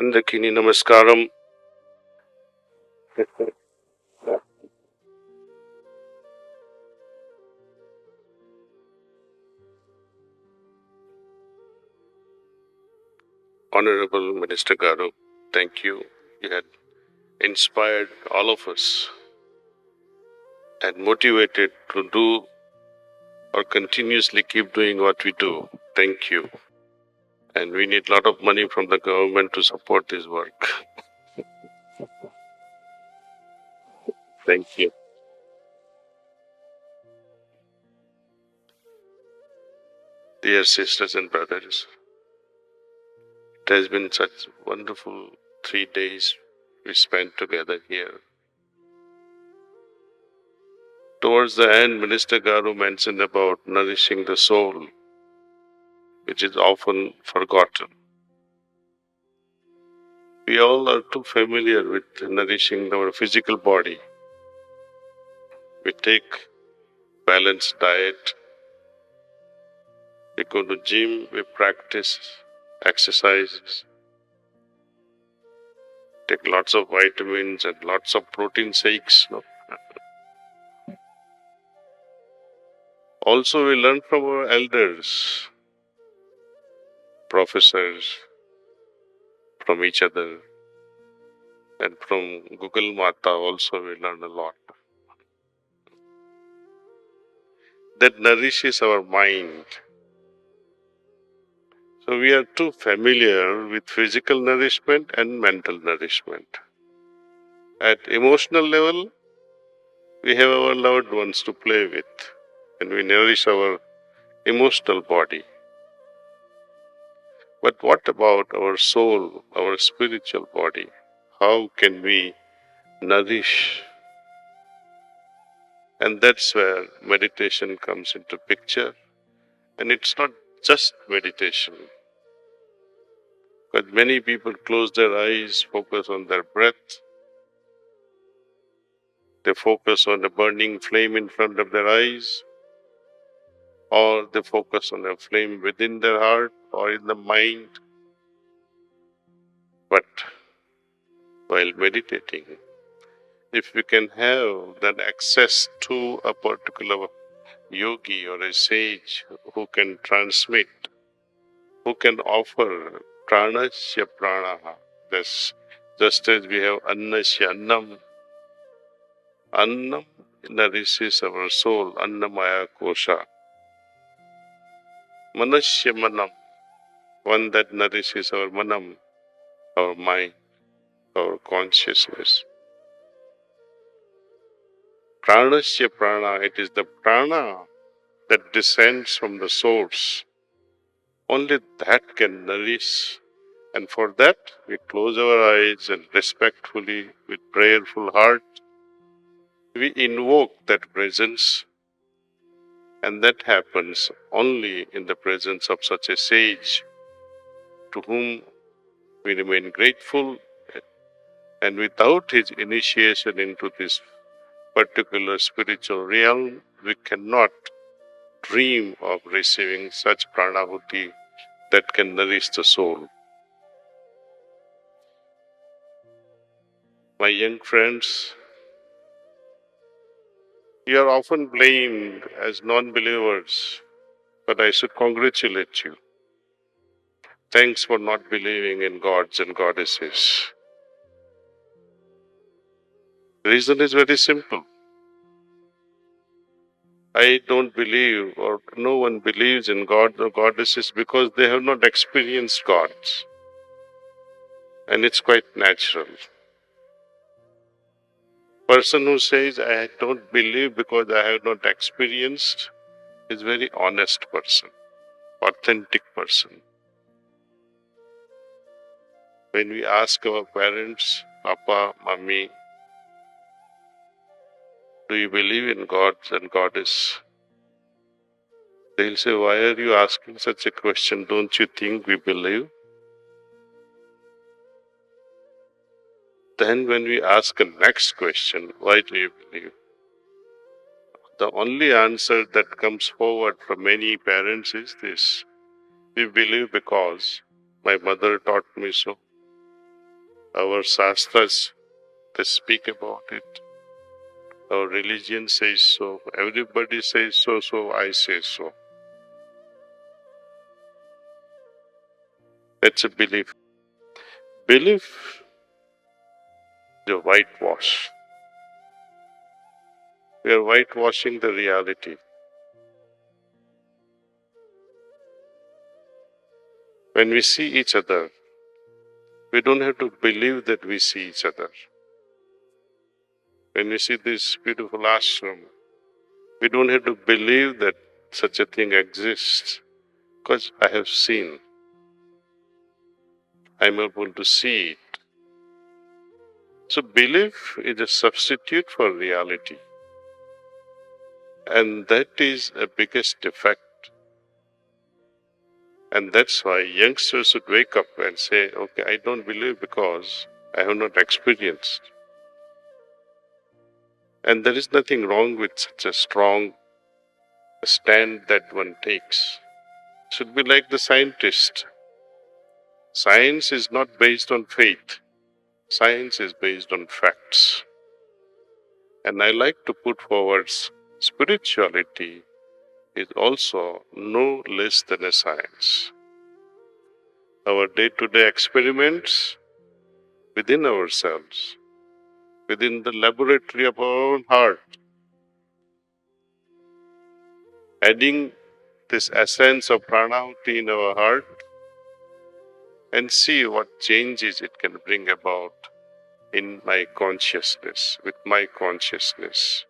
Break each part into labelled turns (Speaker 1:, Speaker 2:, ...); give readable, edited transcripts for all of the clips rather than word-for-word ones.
Speaker 1: అందరికీ నమస్కారం. Honorable Minister Garu, thank you. You had inspired all of us and motivated to do or continuously keep doing what we do. Thank you. And we need a lot of money from the government to support this work. Thank you. Dear sisters and brothers, it has been such wonderful 3 days we spent together here. Towards the end, Minister Garu mentioned about nourishing the soul, which is often forgotten. We all are too familiar with nourishing our physical body. We take balanced diet, we go to gym, we practice exercises, take lots of vitamins and lots of protein shakes. No? Also, we learn from our elders, professors, from each other, and from Google Mata also we learn a lot. That nourishes our mind. So we are too familiar with physical nourishment and mental nourishment. At emotional level, we have our loved ones to play with, and we nourish our emotional body. But what about our soul, our spiritual body? How can we nourish? And that's where meditation comes into picture. And it's not just meditation. But many people close their eyes, focus on their breath. They focus on a burning flame in front of their eyes, or they focus on a flame within their heart or in the mind. But while meditating, if we can have that access to a particular yogi or a sage who can transmit, who can offer pranasya pranaha, just as we have annasya annam, annam nourishes our soul, annamaya kosha. Manasya manam, one that nourishes our manam, our mind, our consciousness. Pranasya prana, it is the prana that descends from the source. Only that can nourish. And for that, we close our eyes and respectfully, with prayerful heart, we invoke that presence. And that happens only in the presence of such a sage to whom we remain grateful. And without his initiation into this particular spiritual realm, we cannot dream of receiving such pranahuti that can nourish the soul. My young friends, you are often blamed as non-believers, but I should congratulate you. Thanks for not believing in gods and goddesses. The reason is very simple. I don't believe, or no one believes in gods or goddesses because they have not experienced gods. And it's quite natural. Person who says, I don't believe because I have not experienced, is very honest person, authentic person. When we ask our parents, Papa, Mummy, do you believe in gods and goddess? They'll say, why are you asking such a question? Don't you think we believe? Then when we ask a next question, why do you believe? The only answer that comes forward from many parents is this: we believe because my mother taught me so. Our Shastras, they speak about it. Our religion says so. Everybody says so, so I say so. That's a belief. Belief is a whitewash. We are whitewashing the reality. When we see each other, we don't have to believe that we see each other. When we see this beautiful ashram, we don't have to believe that such a thing exists, because I have seen. I'm able to see it. So belief is a substitute for reality. And that is a biggest defect. And that's why youngsters should wake up and say, okay, I don't believe because I have not experienced. And there is nothing wrong with such a strong stand that one takes. It should be like the scientist. Science is not based on faith. Science is based on facts. And I like to put forward spirituality is also no less than a science. Our day-to-day experiments within ourselves, within the laboratory of our own heart, adding this essence of pranahuti in our heart and see what changes it can bring about in my consciousness, with my consciousness.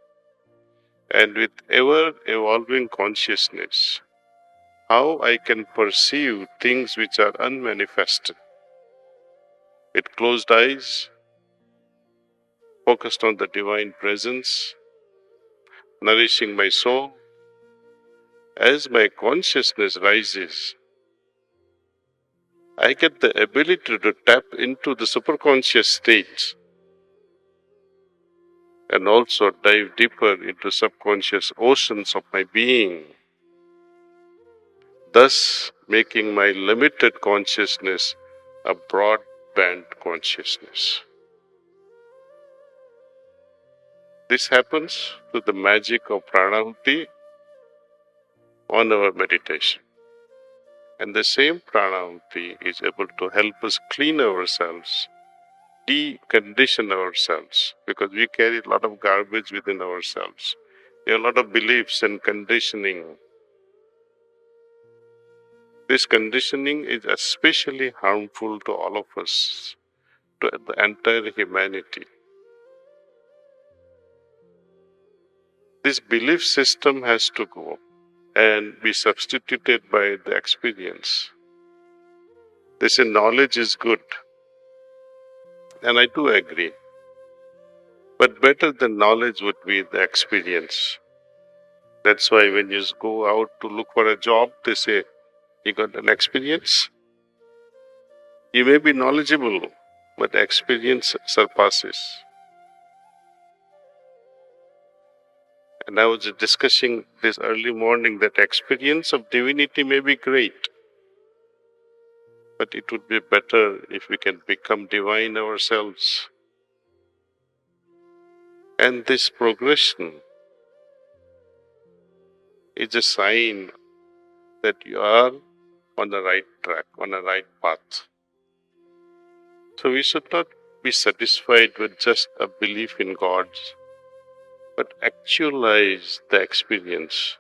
Speaker 1: And with ever-evolving consciousness, how I can perceive things which are unmanifested. With closed eyes, focused on the divine presence, nourishing my soul. As my consciousness rises, I get the ability to tap into the superconscious state and also dive deeper into subconscious oceans of my being, thus making my limited consciousness a broadband consciousness. This happens through the magic of pranahuti on our meditation. And the same pranahuti is able to help us clean ourselves, decondition ourselves, because we carry a lot of garbage within ourselves. We have a lot of beliefs and conditioning. This conditioning is especially harmful to all of us, to the entire humanity. This belief system has to go and be substituted by the experience. They say knowledge is good, and I do agree. But better than knowledge would be the experience. That's why when you go out to look for a job, they say, you got an experience? You may be knowledgeable, but experience surpasses. And I was discussing this early morning that experience of divinity may be great, but it would be better if we can become divine ourselves. And this progression is a sign that you are on the right track, on the right path. So we should not be satisfied with just a belief in God, but actualize the experience.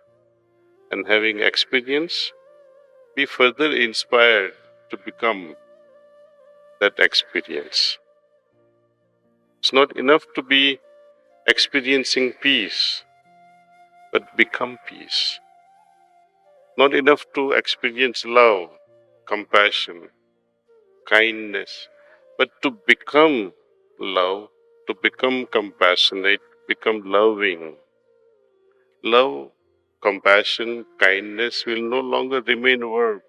Speaker 1: And having experience, be further inspired to become that experience. It's not enough to be experiencing peace, but become peace. Not enough to experience love, compassion, kindness, but to become love, to become compassionate, become loving. Love, compassion, kindness will no longer remain verb,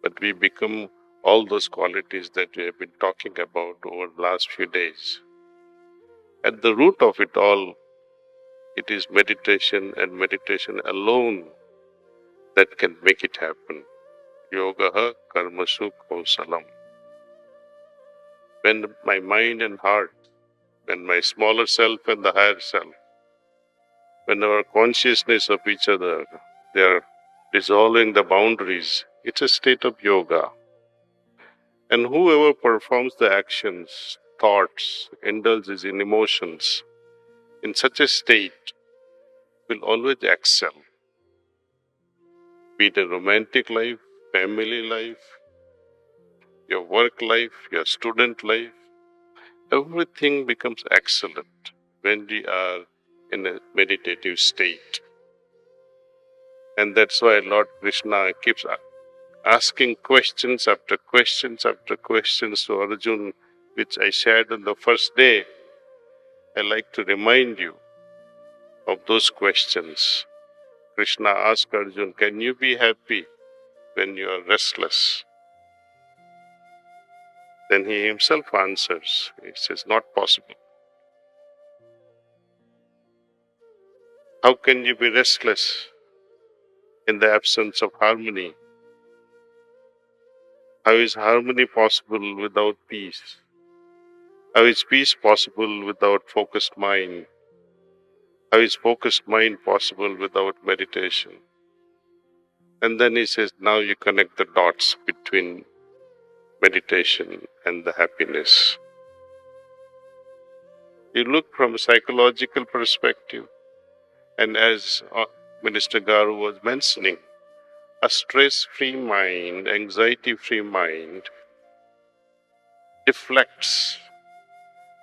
Speaker 1: but we become all those qualities that we have been talking about over the last few days. At the root of it all, it is meditation and meditation alone that can make it happen. yogaha karmasu kausalam. When my mind and heart, when my smaller self and the higher self, when our consciousness of each other, they are dissolving the boundaries, it's a state of yoga. And whoever performs the actions, thoughts, indulges in emotions, in such a state will always excel. Be it a romantic life, family life, your work life, your student life, everything becomes excellent when we are in a meditative state. And that's why Lord Krishna keeps asking questions after questions after questions to Arjun, which I shared on the first day. I like to remind you of those questions. Krishna asked Arjun, can you be happy when you are restless? Then he himself answers. He says, not possible. How can you be restless in the absence of harmony? How is harmony possible without peace? How is peace possible without focused mind? How is focused mind possible without meditation? And then he says, now you connect the dots between meditation and the happiness. You look from a psychological perspective, and as Minister Garu was mentioning, a stress-free mind, anxiety-free mind deflects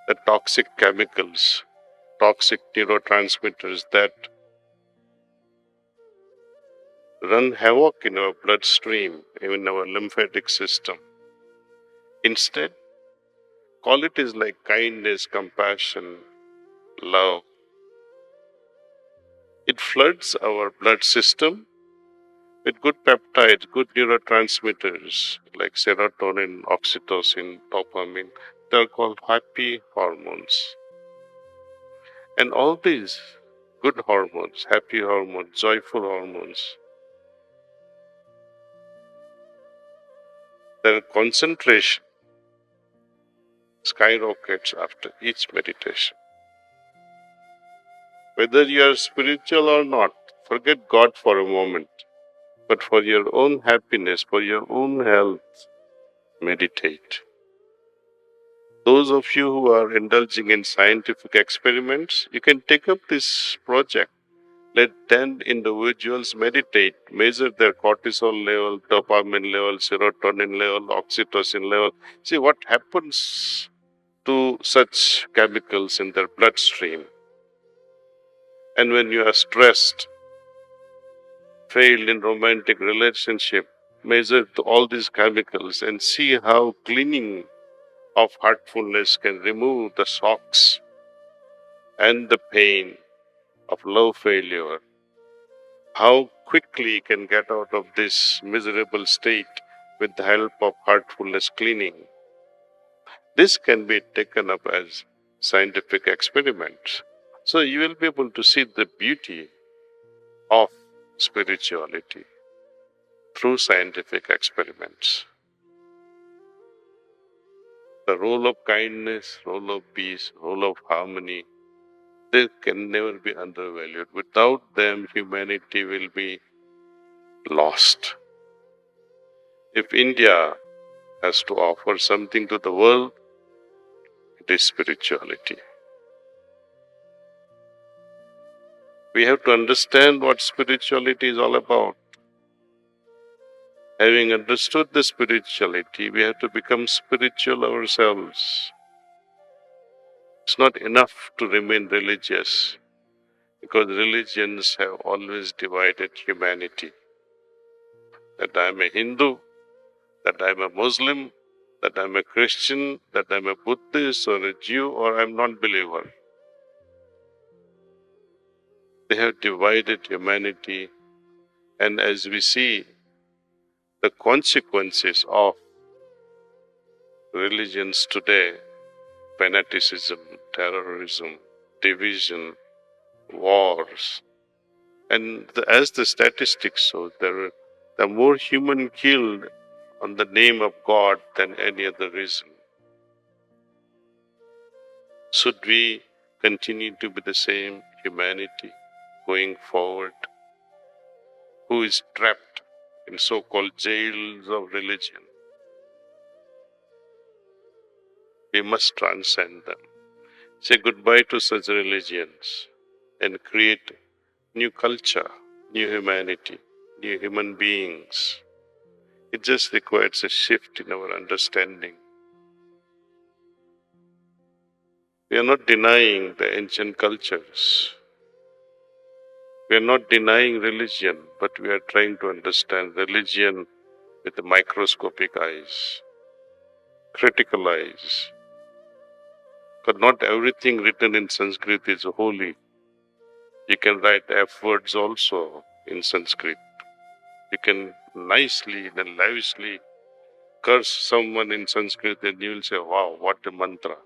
Speaker 1: the toxic chemicals, toxic neurotransmitters that run havoc in our bloodstream, in our lymphatic system. Instead, qualities like kindness, compassion, love, it floods our blood system with good peptides, good neurotransmitters like serotonin, oxytocin, dopamine. They're called happy hormones. And all these good hormones, happy hormones, joyful hormones, their concentration skyrockets after each meditation. Whether you are spiritual or not, forget God for a moment. But for your own happiness, for your own health, meditate. Those of you who are indulging in scientific experiments, you can take up this project. Let 10 individuals meditate, measure their cortisol level, dopamine level, serotonin level, oxytocin level. See what happens to such chemicals in their bloodstream. And when you are stressed, failed in romantic relationship, measure all these chemicals and see how cleaning of heartfulness can remove the shocks and the pain of love failure. How quickly you can get out of this miserable state with the help of heartfulness cleaning. This can be taken up as scientific experiments. So you will be able to see the beauty of spirituality through scientific experiments. The role of kindness, role of peace, role of harmony, they can never be undervalued. Without them, humanity will be lost. If India has to offer something to the world, it is spirituality. We have to understand what spirituality is all about. Having understood the spirituality, we have to become spiritual ourselves. It's not enough to remain religious, because religions have always divided humanity. That I am a Hindu, that I am a Muslim, that I am a Christian, that I am a Buddhist or a Jew or I am non-believer. They have divided humanity, and as we see the consequences of religions today, fanaticism, terrorism, division, wars, and as the statistics show, there are The more human killed on the name of God than any other reason. Should we continue to be the same humanity going forward, who is trapped in so-called jails of religion? We must transcend them. Say goodbye to such religions and create new culture, new humanity, new human beings. It just requires a shift in our understanding. We are not denying the ancient cultures. We are not denying religion, but we are trying to understand religion with the microscopic eyes, critical eyes. Because not everything written in Sanskrit is holy. You can write F words also in Sanskrit. You can nicely and lavishly curse someone in Sanskrit and you will say, wow, what a mantra.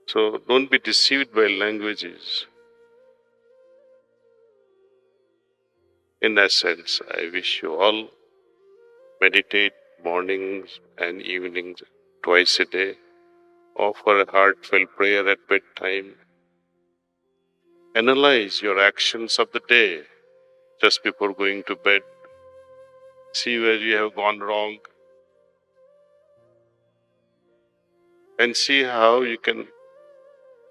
Speaker 1: So don't be deceived by languages. In essence, I wish you all meditate mornings and evenings twice a day. Offer a heartfelt prayer at bedtime. Analyze your actions of the day just before going to bed. See where you have gone wrong and see how you can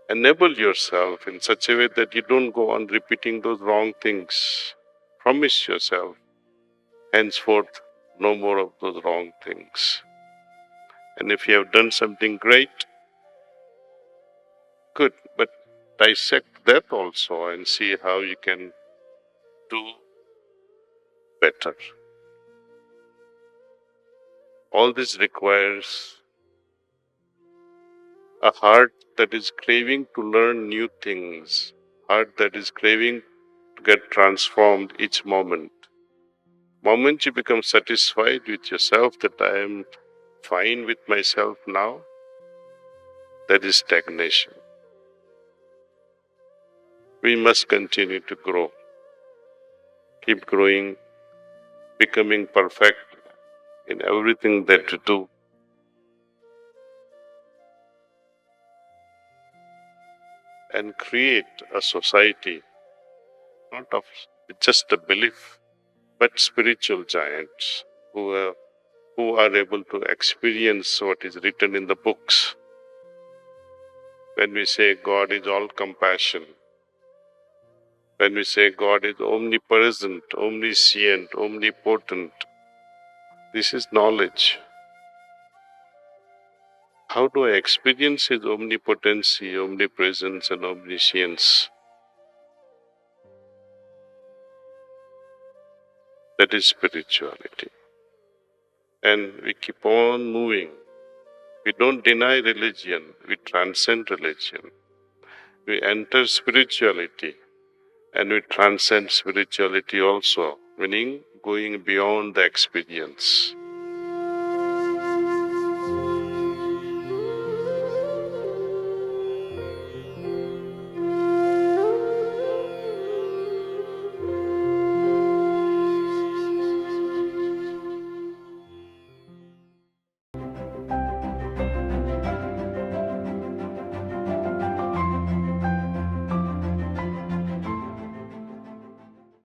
Speaker 1: enable yourself in such a way that you don't go on repeating those wrong things. Promise yourself, henceforth, no more of those wrong things. And if you have done something great, good, but dissect that also and see how you can do better. All this requires a heart that is craving to learn new things, heart that is craving to get transformed each moment. Moment you become satisfied with yourself that I am fine with myself now, that is stagnation. We must continue to grow, keep growing, becoming perfect in everything that we do. And create a society, not of just a belief, but spiritual giants who are able to experience what is written in the books. When we say God is all compassion, when we say God is omnipresent, omniscient, omnipotent, this is knowledge. How do I experience His omnipotency, omnipresence, and omniscience? That is spirituality. And we keep on moving. We don't deny religion, we transcend religion. We enter spirituality and we transcend spirituality also, meaning going beyond the experience.